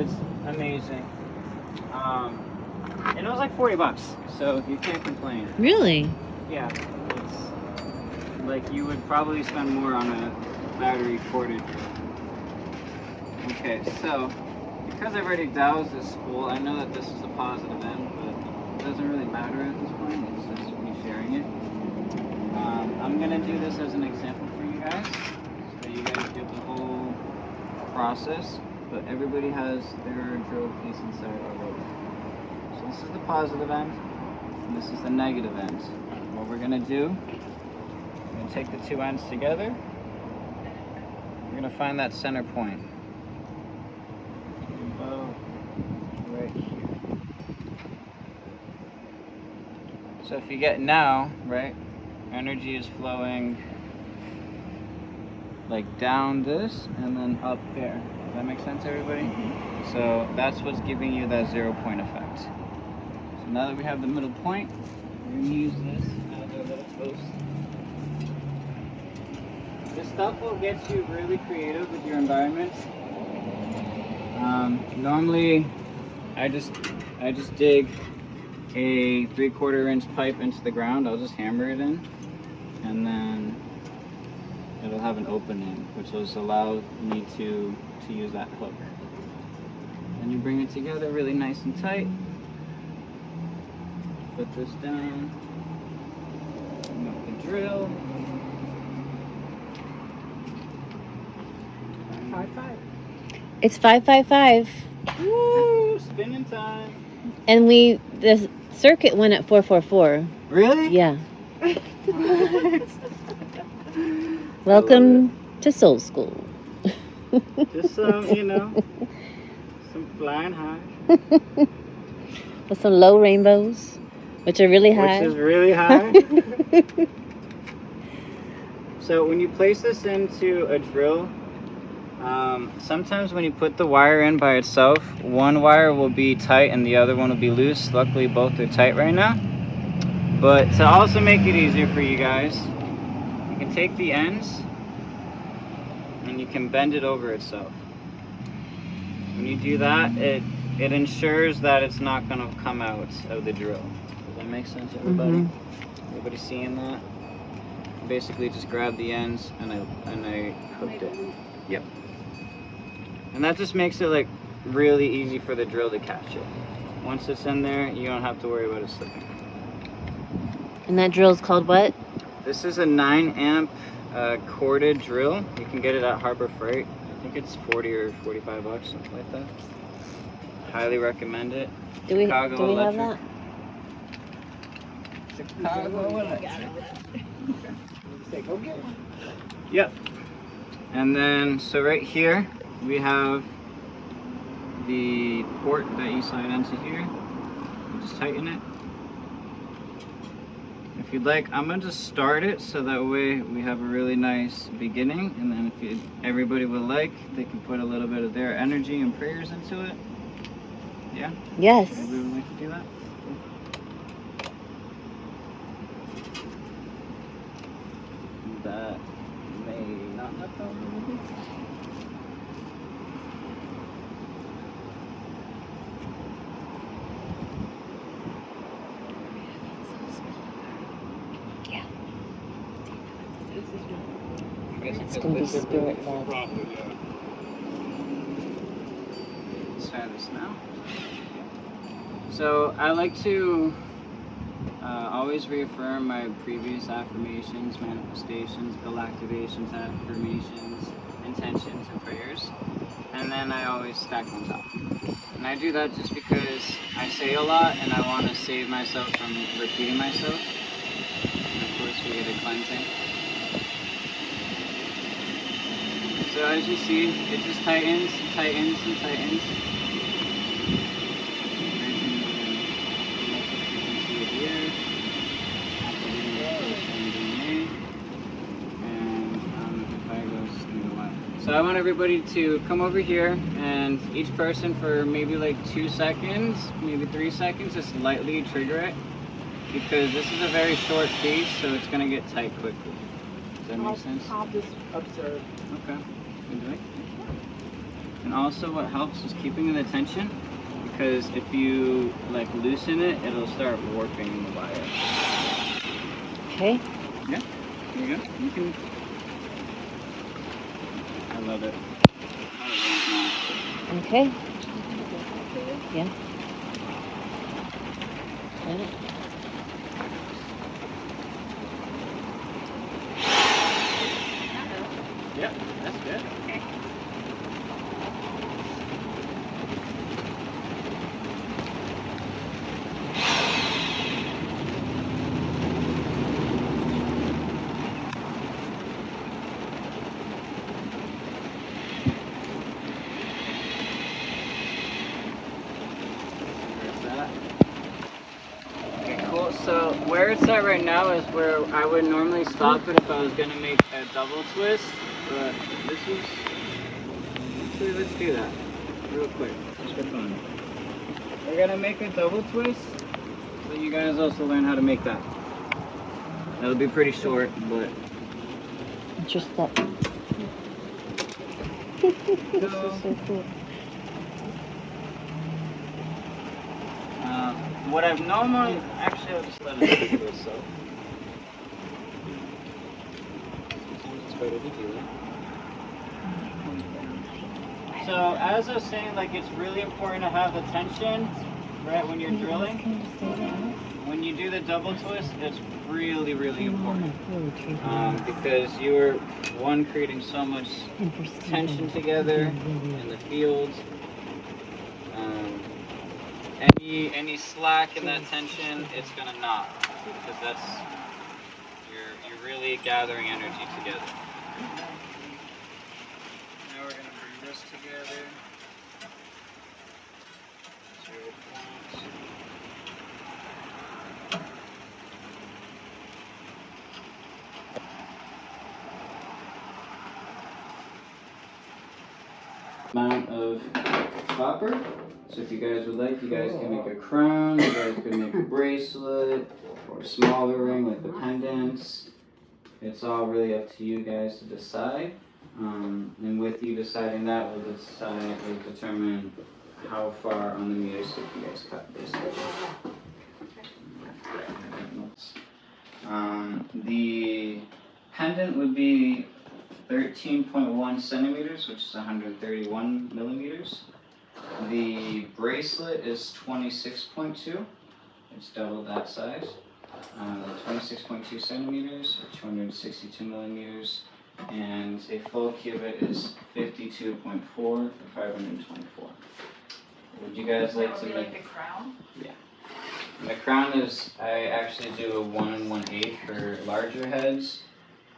It's amazing. And it was like 40 bucks, so you can't complain. Really? Yeah, it's like you would probably spend more on a battery corded drill. Okay, so because I've already doused this spool, I know that this is a positive end, but it doesn't really matter at this point. It's just me sharing it. I'm gonna do this as an example for you guys, so you guys get the whole process. But everybody has their drill piece inside already. So this is the positive end, and this is the negative end. What we're gonna do, we're gonna take the two ends together. We're gonna find that center point. About right here. So if you get now, right, energy is flowing like down this and then up there. Does that make sense, everybody? Mm-hmm. So that's what's giving you that 0 point effect. So now that we have the middle point, we're going to use this as our little post. This stuff will get you really creative with your environment. Normally, I just dig a 3/4 inch pipe into the ground. I'll just hammer it in, and then it'll have an opening, which will allow me to use that hook. And you bring it together really nice and tight. Put this down. Bring up the drill. 555. It's 555. Woo! Spinning time. And the circuit went at 444. Really? Yeah. What? Welcome to Soul School. Just some, some flying high. With some low rainbows, which are really high. Which is really high. So when you place this into a drill, sometimes when you put the wire in by itself, one wire will be tight and the other one will be loose. Luckily both are tight right now. But to also make it easier for you guys, you can take the ends and you can bend it over itself. When you do that, it ensures that it's not going to come out of the drill. Does that make sense, everybody? Mm-hmm. Everybody seeing that? Basically just grab the ends and I hooked it. Yep. And that just makes it like really easy for the drill to catch it. Once it's in there, you don't have to worry about it slipping. And that drill's called what? This is a 9 amp corded drill. You can get it at Harbor Freight. I think it's 40 or 45 bucks, something like that. Highly recommend it. Do we Chicago have Electric. that? Chicago Electric. Go get one. Yep. And then, so right here, we have the port that you slide into here. You just tighten it. If you'd like, I'm gonna just start it so that way we have a really nice beginning, and then if everybody would like, they can put a little bit of their energy and prayers into it. Yeah? Yes. Everybody would like to do that? That may not have come. Yeah. It's going to be spirit led. Let's try this now. So I like to always reaffirm my previous affirmations, manifestations, goal activations, affirmations, intentions, and prayers. And then I always stack on top. And I do that just because I say a lot and I want to save myself from repeating myself. And of course we get a cleansing. So as you see, it just tightens, tightens, and tightens. So I want everybody to come over here and each person for maybe like 2 seconds, maybe 3 seconds, just lightly trigger it. Because this is a very short piece, so it's going to get tight quickly. Does that make sense? I'll just observe. Okay. You do it? And also what helps is keeping the tension, because if you like loosen it, it'll start warping the wire. Okay. Yeah, there you go. You can. I love it. Okay. Yeah. Got it. Yep, that's good. Okay. Okay, cool. So where it's at right now is where I would normally stop it if I was gonna make a double twist, but this is, actually let's do that real quick, just for fun. We're gonna make a double twist, so you guys also learn how to make that. That'll be pretty short, but. Just that. This is so cool. What I've normally, actually I'll just let it do this, so. Sometimes it's better to do that. So as I was saying, like it's really important to have the tension, right, when you're drilling. When you do the double twist, it's really, really important. Because you're, one, creating so much tension together in the field. Any slack in that tension, it's gonna knot, because that's, you're really gathering energy together. Now we're gonna bring this together. 0 point. Amount of copper. So if you guys would like, you guys can make a crown, you guys could make a bracelet, or a smaller ring with the pendants. It's all really up to you guys to decide. And with you deciding that, we'll determine how far on the meter stick you guys cut, basically. The pendant would be 13.1 centimeters, which is 131 millimeters. The bracelet is 26.2. It's double that size. 26.2 centimeters, or 262 millimeters. And a full cubit is 52.4 for 524. Would you guys like to make like a crown? Yeah. And the crown is, I actually do a 1 1/8 for larger heads.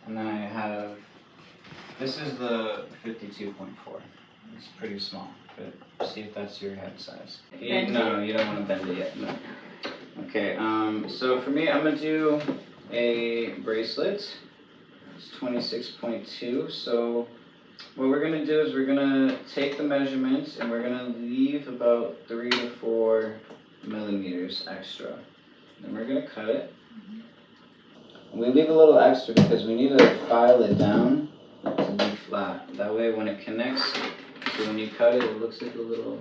And then I have, this is the 52.4. It's pretty small, but see if that's your head size. No, you don't want to bend it yet. No. Okay, so for me, I'm going to do a bracelet. It's 26.2. So what we're going to do is we're going to take the measurements and we're going to leave about 3 to 4 millimeters extra. Then we're going to cut it. We leave a little extra because we need to file it down to be flat. That way when it connects, so when you cut it, it looks like a little,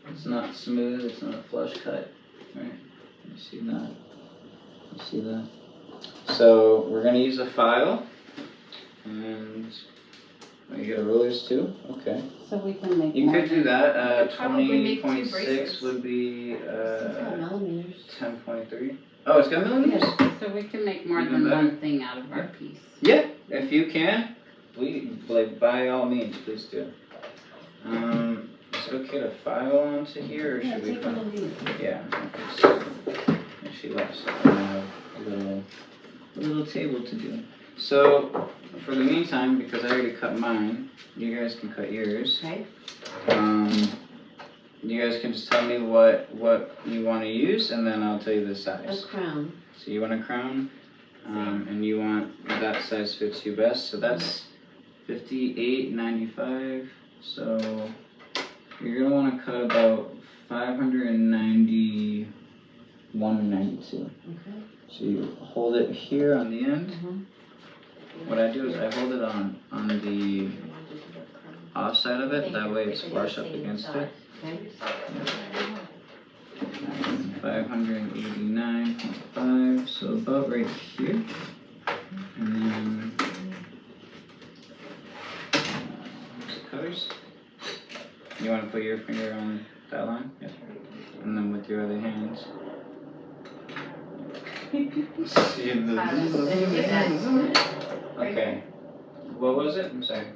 it's not smooth, it's not a flush cut, right? You see that? You see that? So we're going to use a file, and you get a rulers too? Okay. So we can make You could do that. Probably make 2 20.6 bracelets. would be millimeters. 10.3. Oh, it's got millimeters? So we can make more Even than better. one thing out of our piece. Yeah, if you can, please, like by all means, please do. Is it okay to file onto here, or should we? Yeah. Okay, so she left, so I have a little table to do. So for the meantime, because I already cut mine, you guys can cut yours. Okay. You guys can just tell me what you want to use, and then I'll tell you the A size. crown. So you want a crown, and you want that size fits you best. So that's 58.95. So you're gonna want to cut about 591.92. Okay. So you hold it here on the end. What I do is I hold it on offside of it, that way it's flush up against it. Okay. 589.5, so about right here. And then cutters. You want to put your finger on that line? Yep. And then with your other hands. Okay. What was it? I'm sorry.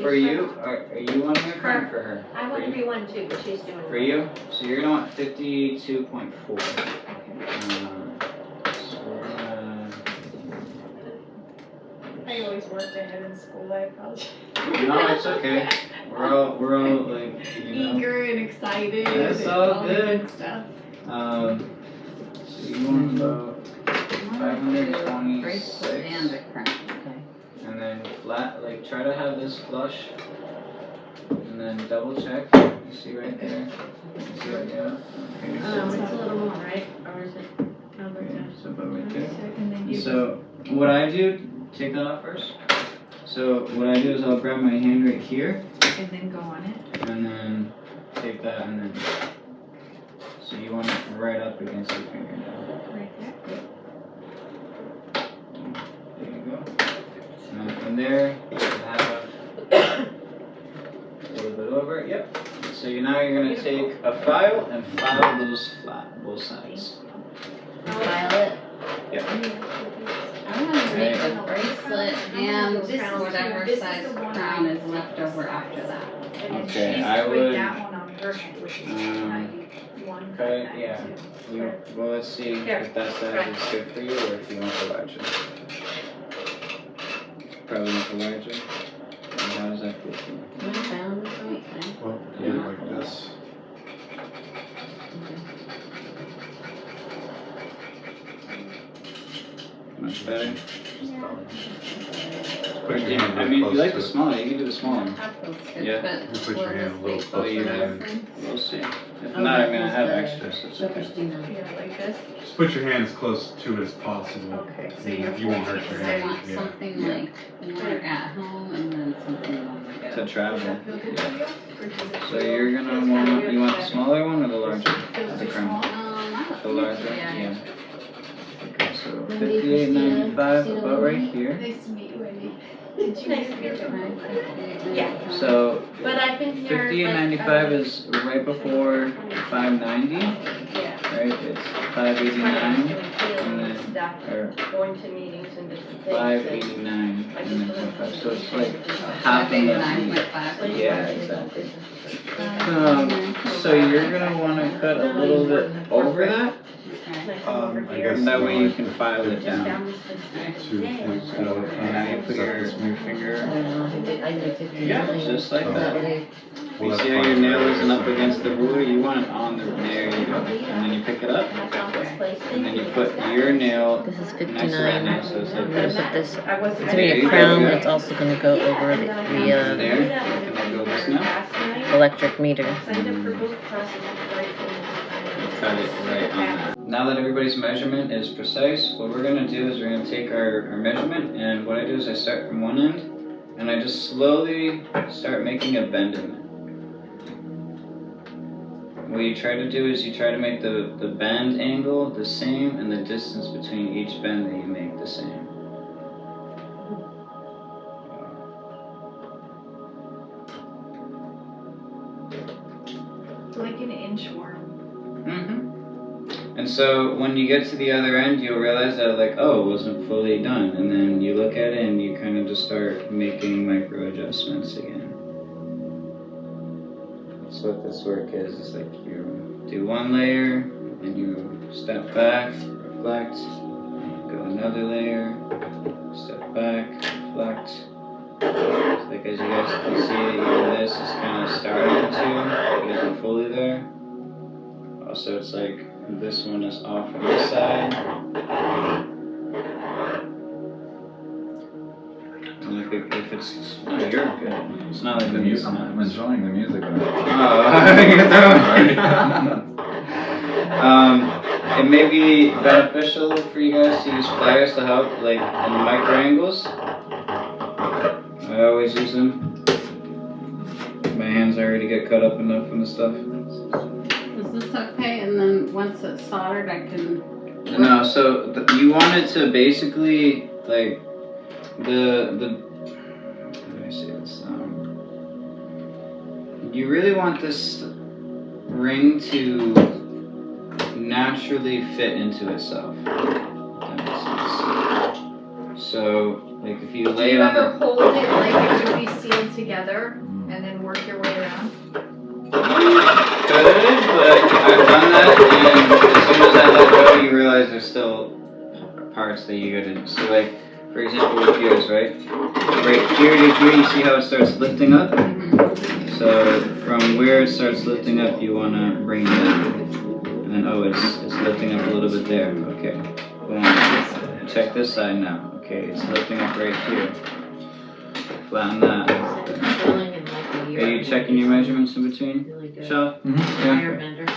For you, are you wanting a front for her? I want to be one too, but she's doing it. For you? So you're gonna want 52.4. So we're gonna... I always worked ahead in school, I apologize. No, it's okay. We're all like, you know. Eager and excited. That's and all the good. stuff. So you want about Bracelet 526. and a crown. Okay. And then flat, like try to have this flush. And then double check. You see right there? You see right there? Okay, It's a little more, right? Or is it? okay, so about right there. And then you So what I do, take that off first. So what I do is I'll grab my hand right here. and then go on it. And then take that and then. So you want it right up against your fingernail. Right there. There you go. And then from there, you have a little bit over. Yep. So now you're going to take a file and file those flat, both sides. File it. Yep. I want to make a bracelet and whatever size crown is left over after that. Okay, I would. That one on her head, which is 91. Okay, yeah. Well, let's see if that size is good for you or if you want the larger. Probably want the larger. And how does that feel for you? I found this right thing. Well, do it like this. Much better? Put your hand I real mean, if close you like to the it. smaller, you can do the smaller one. That feels good, Yeah. but You put your hand a little Oh, closer you to have. it. We'll see. If Oh, not, I mean, I that have was the extra, so it's okay. Christina. Yeah, like this. Just put your hand as close to it as possible. Okay, so And you're you won't hurt your I hand. want Yeah. something like more at home and then something more like To travel. Does that feel good for you? Or does it So feel- you're gonna feels kinda want, weird you want the that- smaller one or the larger? Feels The too crown? small? The larger? Yeah. Okay, so Wendy, 58.95, Christina, about right here. Nice to meet you, Wendy. Did you nice to meet you? Yeah. So But I've been here. 58.95 is right before 590, Yeah. right? It's 589, and then, or Going to meetings and different things. 589, and then 25. So it's like half a million. 9.5. Yeah, exactly. So you're gonna want to cut a little bit over that, I guess and that way you can file it down. 2.4. So now you put your finger, I did 59. yeah, just like that. Well, You that's see how your fine. nail isn't up against the ruler? You want it on the, there you go. And then you pick it up, and then you put your nail This is next to that 59. nail, so it's like I'm gonna this. put this. It's I wasn't. gonna be a crown, but it's also gonna go over the There, and then go this now. electric meter. Signed up for both classes right from. Cut it right on that. Now that everybody's measurement is precise, what we're gonna do is we're gonna take our measurement, and what I do is I start from one end, and I just slowly start making a bend in it. What you try to do is you try to make the bend angle the same and the distance between each bend that you make the same. Like an inchworm. And so when you get to the other end, you'll realize that like, oh, it wasn't fully done. And then you look at it and you kind of just start making micro adjustments again. That's what this work is. It's like you do one layer, then you step back, reflect, go another layer, step back, reflect. So like as you guys can see, even this is kind of starting to, it isn't fully there. Also, it's like this one is off on this side. And if it's, no, you're good. It's not like the music. I'm enjoying the music. It may be beneficial for you guys to use pliers to help, like in micro angles. I always use them. hands already get cut up enough from the stuff. Is this okay? And then once it's soldered, I can. No, so you want it to basically like the how do I say this? You really want this ring to naturally fit into itself. If that makes sense. So like if you lay Do it you on ever the hold it like it would be sealed together and then work your way around? Could, but I've done that, and as soon as I let go, you realize there's still parts that you gotta. So, like, for example, with yours, right? Right here to here, you see how it starts lifting up? So, from where it starts lifting up, you wanna bring it down. And then, oh, it's lifting up a little bit there. Okay. Boom. Check this side now. Okay, it's lifting up right here. Flatten that. Are you checking your measurements in between? Shaw? Yeah.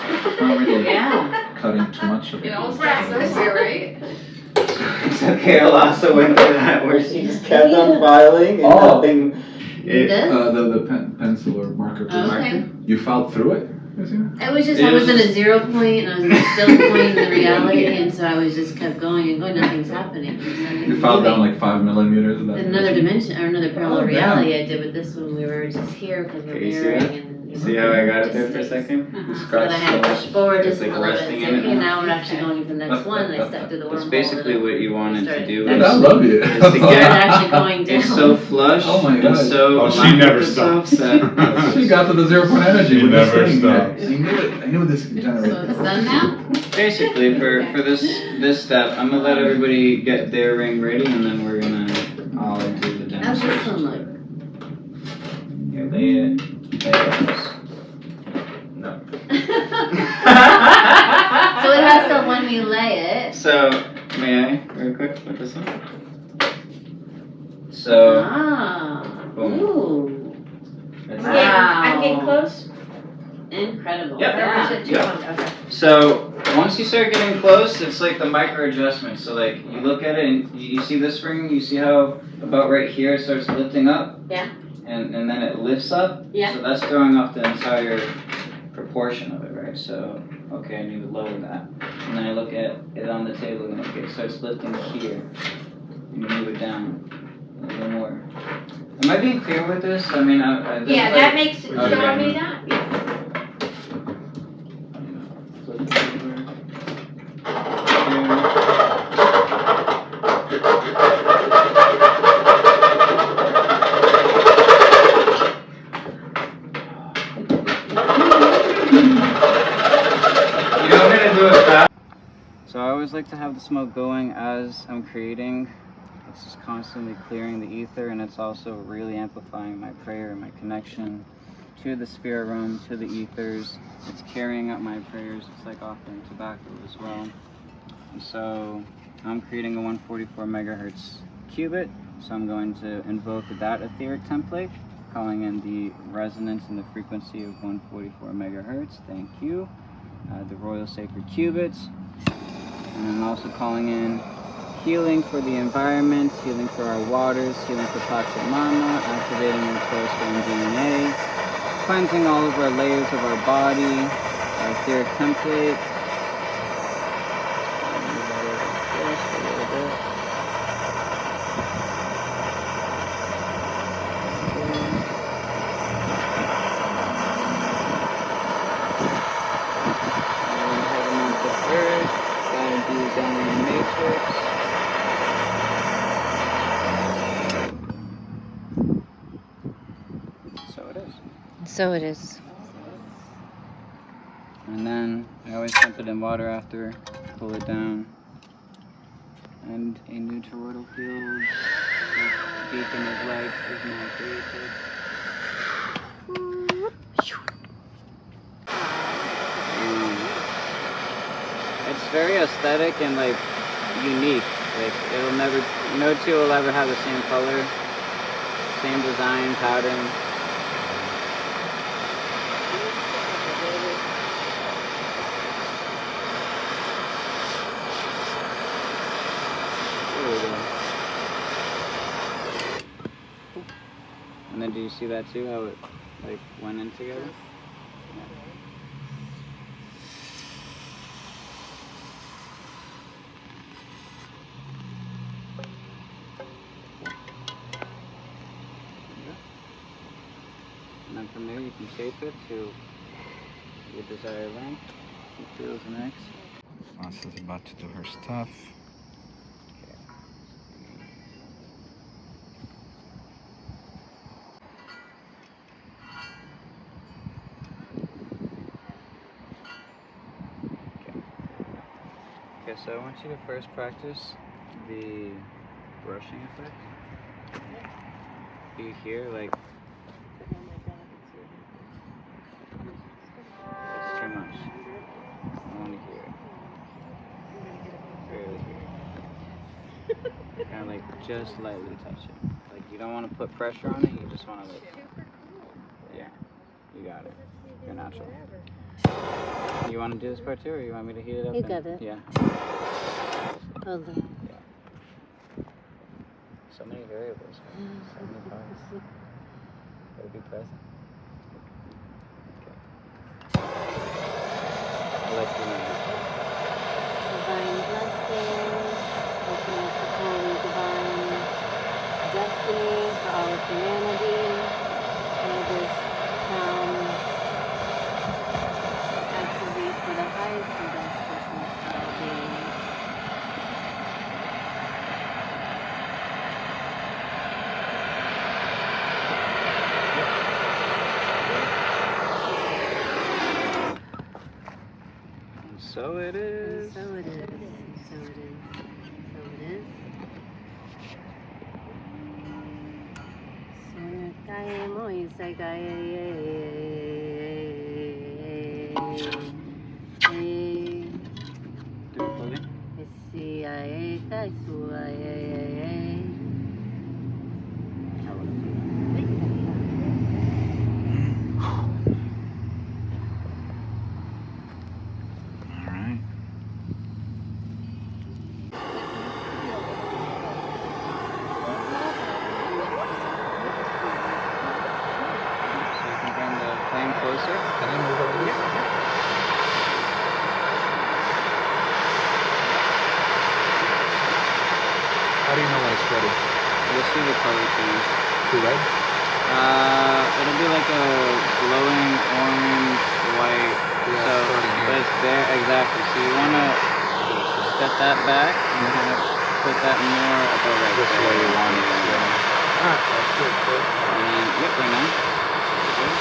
Not really Yeah. cutting too much of it. It all starts somewhere, right? So Kayla also went through that where she just kept on filing and nothing. This? The pencil or marker. Okay. You filed through it? I was just, I was at a 0 point and I was at a still point in the reality, and so I was just kept going and going, nothing's happening. You filed down like 5 millimeters of that. Another dimension, or another parallel Oh, reality I did with this one, we were just here because we're Okay, you see mirroring that? and. See how I got it there for a second? But I had to push forward just a like little bit, resting so in it okay, now. now we're actually going to the next one, and I stepped through the wormhole. That's basically what you wanted to do. Dude, I love you. Is to It's get actually going down. it's so flush Oh my and God. so Oh, she aligned never with itself stopped. that- She got to the 0 point energy. She with this never thing. stopped. I knew it. I knew this could So generate. it's done now? Basically, for this step, I'm gonna let everybody get their ring ready, and then we're gonna all do the How's this demonstration. one look? Here, lay it. No. So it has to, when we lay it. So, may I, real quick, put this on? So, Ah. Boom. Ooh. that's Wow. it. I'm getting close. Incredible. Yep. Yeah. Okay. So, once you start getting close, it's like the micro adjustments. So, like, you look at it and you see this ring, you see how about right here it starts lifting up? Yeah. And then it lifts up? Yeah. So that's throwing off the entire proportion of it, right? So, okay, I need to lower that. And then I look at it on the table and okay, it starts lifting here. And you move it down a little more. Am I being clear with this? I mean, Yeah, that makes, Okay. show me that. Flip it over. Here. You know, I'm gonna do it fast. So I always like to have the smoke going as I'm creating. It's just constantly clearing the ether, and it's also really amplifying my prayer and my connection to the spirit realm, to the ethers. It's carrying out my prayers. It's like offering tobacco as well. And so I'm creating a 144 megahertz qubit. So I'm going to invoke that etheric template, calling in the resonance and the frequency of 144 megahertz. Thank you. The royal sacred qubits. And I'm also calling in healing for the environment, healing for our waters, healing for Pachamama, activating our Tensor DNA, cleansing all of our layers of our body, our etheric template. Move that over just a little bit. And head them onto Earth, guide these down in the matrix. So it is. So it is. And then I always dump it in water after, pull it down. And a new toroidal field, this beacon of light is now created. It's very aesthetic and like unique. Like it'll never, no two will ever have the same color, same design, pattern. There we go. And then do you see that too? How it like went in together. And then from there you can shape it to your desired length. Materials next. Asa's about to do her stuff. Okay, so I want you to first practice the brushing effect. You hear like it's too much. I want to hear it. Barely hear it. Kind of like just lightly touch it. Like you don't want to put pressure on it. You just want to like, yeah, you got it. You're natural. You want to do this part too, or you want me to heat it up? You got it. Yeah. Hold on. Yeah. So many variables. So many parts. Gotta be present. Okay. I'll let you know. Divine blessings, open up the holy divine destiny for all of humanity. May this activate for the highest and best business well-being. And so it is. And so it is. And so it is. So it is. Sonakaye moisagaye. Do it fully. Siaye kaisuaye. How would I do that? All right. So you can bring the flame closer. Can I move over here? How do you know when it's ready? You'll see the color change. To red? It'll be like a glowing orange, white. Yeah, So starting here. it's there exactly. So you want to step that back and kind of put that more above right This there. way you want it. Yeah. Alright, that's good. Good. And then, yep, right now. Good.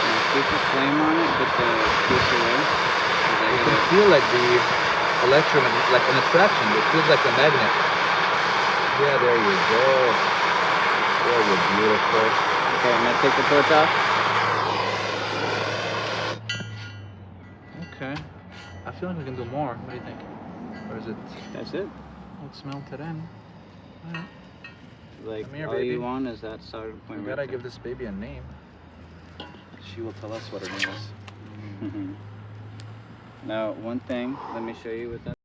Now keep the flame on it, but the push away. You can feel like the electron, like an attraction. It feels like a magnet. Yeah, there you go. There you're beautiful. Okay, I'm gonna take the torch off. Okay. I feel like we can do more. What do you think? Or is it? That's it. Let's melt it in. Alright. Like, Come here, all baby. you want is that starting point. We right gotta there. give this baby a name. She will tell us what her name is. Now, one thing, let me show you with that.